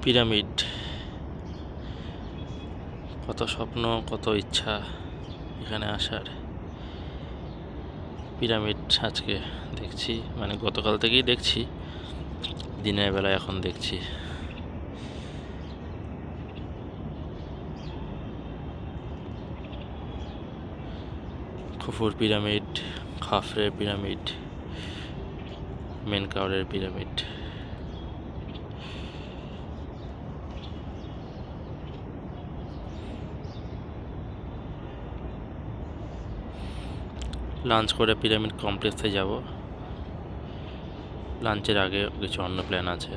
Pyramid, কত স্বপ্ন, কত ইচ্ছা এখানে আসার। পিরামিড আজকে দেখছি, মানে গতকাল থেকেই দেখছি, দিনের বেলায় এখন দেখছি। খুফুর পিরামিড, খাফরের পিরামিড, মেনকাওরের পিরামিড। লাঞ্চ করে পিরামিড কমপ্লেক্সে যাব। লাঞ্চের আগে কিছু অন্য প্ল্যান আছে।